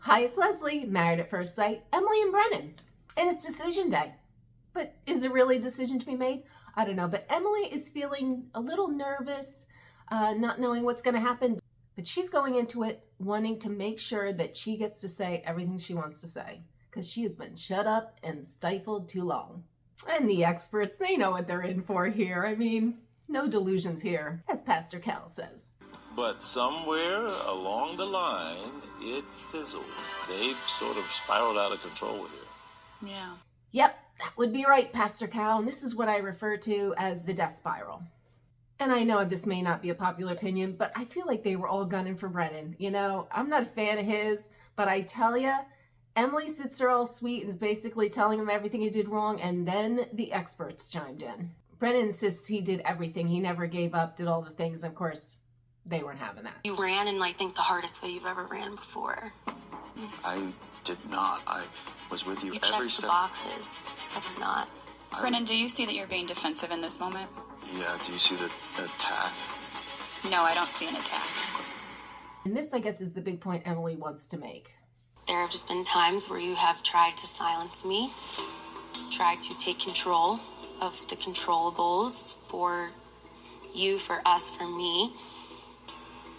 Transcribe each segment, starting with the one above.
Hi, it's Leslie, Married at First Sight, Emily and Brennan. And it's decision day. But is it really a decision to be made? I don't know, but Emily is feeling a little nervous, not knowing what's going to happen. But she's going into it wanting to make sure that she gets to say everything she wants to say, because she has been shut up and stifled too long. And the experts, they know what they're in for here. I mean, no delusions here, as Pastor Cal says. But somewhere along the line, it fizzled. They've sort of spiraled out of control with it. Yeah. Yep, that would be right, Pastor Cal, and this is what I refer to as the death spiral. And I know this may not be a popular opinion, but I feel like they were all gunning for Brennan. You know, I'm not a fan of his, but I tell you, Emily sits there all sweet and is basically telling him everything he did wrong, and then the experts chimed in. Brennan insists he did everything. He never gave up, did all the things. Of course, they weren't having that. You ran in, I think, the hardest way you've ever ran before. I did not. I was with you You every checked the step. boxes. That's not. Brennan, do you see that you're being defensive in this moment? Yeah, do you see the attack? No, I don't see an attack. And this, I guess, is the big point Emily wants to make. There have just been times where you have tried to silence me, tried to take control of the controllables for you, for us, for me.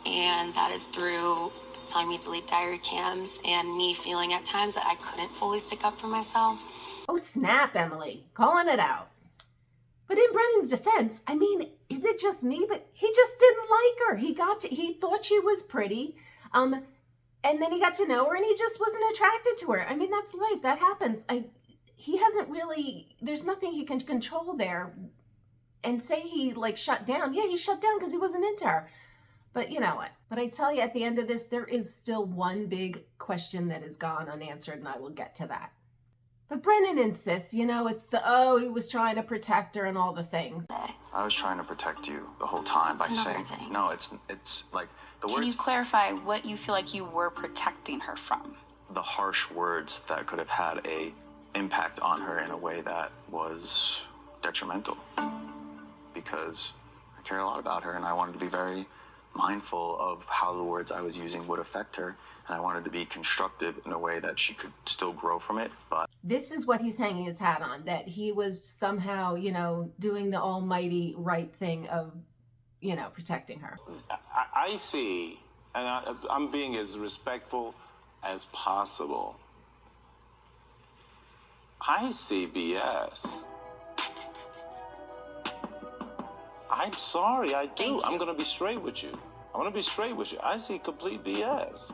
And that is through telling me to delete diary cams and me feeling at times that I couldn't fully stick up for myself. Oh, snap, Emily. Calling it out. But in Brennan's defense, I mean, is it just me? But he just didn't like her. He thought she was pretty. And then he got to know her and he just wasn't attracted to her. I mean, that's life. That happens. He hasn't really, there's nothing he can control there. And say he shut down. Yeah, he shut down because he wasn't into her. But you know what? But I tell you, at the end of this, there is still one big question that is gone unanswered, and I will get to that. But Brennan insists, you know, it's he was trying to protect her and all the things. I was trying to protect you the whole time by It's another saying, thing. no, it's like the Can you words, clarify what you feel like you were protecting her from? the harsh words that could have had a impact on her in a way that was detrimental. Because I cared a lot about her and I wanted to be very mindful of how the words I was using would affect her, and I wanted to be constructive in a way that she could still grow from it. But This is what he's hanging his hat on, that he was somehow, you know, doing the almighty right thing of, you know, protecting her. I see, and I'm being as respectful as possible. I see BS. I'm sorry, I do. Thank you. I'm going to be straight with you. I want to be straight with you. I see complete BS.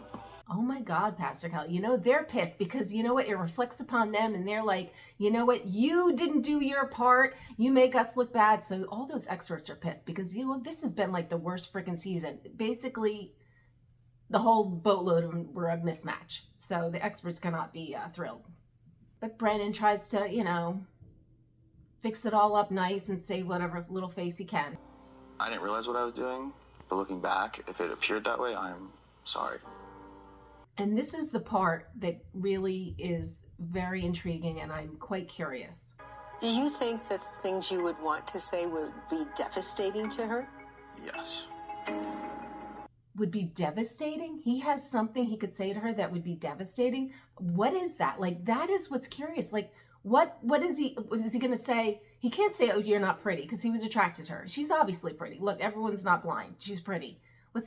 Oh my God, Pastor Cal, you know, they're pissed because you know what? It reflects upon them and they're like, you know what? You didn't do your part. You make us look bad. So all those experts are pissed because, you know, this has been like the worst freaking season. Basically, the whole boatload of them were a mismatch. So the experts cannot be thrilled. But Brennan tries to, you know, fix it all up nice and save whatever little face he can. I didn't realize what I was doing, but looking back, if it appeared that way, I'm sorry. And this is the part that really is very intriguing and I'm quite curious. Do you think that the things you would want to say would be devastating to her? Yes. Would be devastating? He has something he could say to her that would be devastating? What is that? Like, that is what's curious. Like, what is he going to say? He can't say, oh, you're not pretty, because he was attracted to her. She's obviously pretty. Look, everyone's not blind. She's pretty.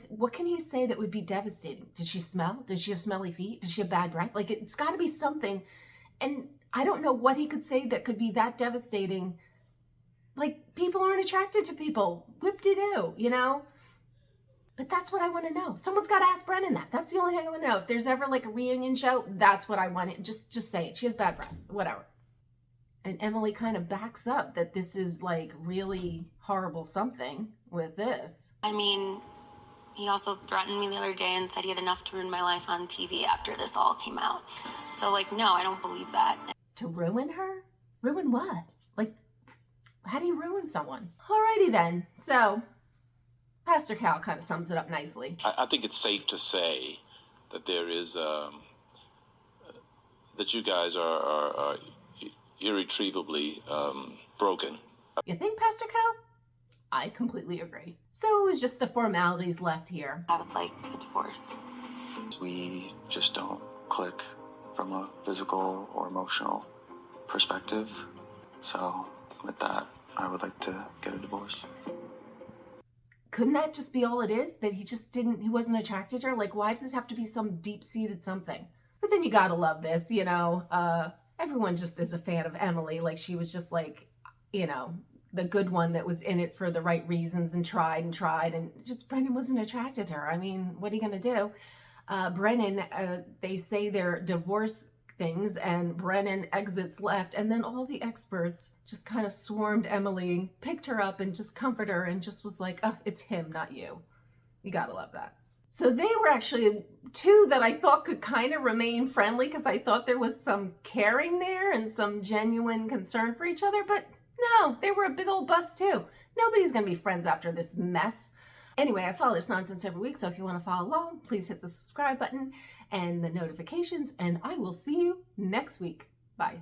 What can he say that would be devastating? Did she smell? Did she have smelly feet? Did she have bad breath? Like, it's got to be something. And I don't know what he could say that could be that devastating. Like, people aren't attracted to people. Whip-de-doo, you know? But that's what I want to know. Someone's got to ask Brennan that. That's the only thing I want to know. If there's ever like a reunion show, that's what I want. Just say it. She has bad breath. Whatever. And Emily kind of backs up that this is like really horrible something with this. I mean, he also threatened me the other day and said he had enough to ruin my life on TV after this all came out. So, no, I don't believe that. To ruin her? Ruin what? Like, how do you ruin someone? Alrighty then. So, Pastor Cal kind of sums it up nicely. I think it's safe to say that there is, that you guys are irretrievably broken. You think, Pastor Cal? I completely agree. So it was just the formalities left here. I would like a divorce. We just don't click from a physical or emotional perspective. So with that, I would like to get a divorce. Couldn't that just be all it is? That he wasn't attracted to her? Like, why does it have to be some deep-seated something? But then you gotta love this, everyone just is a fan of Emily. Like, she was just like, the good one that was in it for the right reasons and tried, and just Brennan wasn't attracted to her. I mean, what are you gonna do? Brennan, they say they're divorce things, and Brennan exits left, and then all the experts just kind of swarmed Emily, picked her up, and just comforted her, and just was like, oh, it's him, not you. You gotta love that. So they were actually two that I thought could kind of remain friendly, because I thought there was some caring there and some genuine concern for each other, but no, they were a big old bust too. Nobody's gonna be friends after this mess. Anyway, I follow this nonsense every week, so if you want to follow along, please hit the subscribe button and the notifications, and I will see you next week. Bye.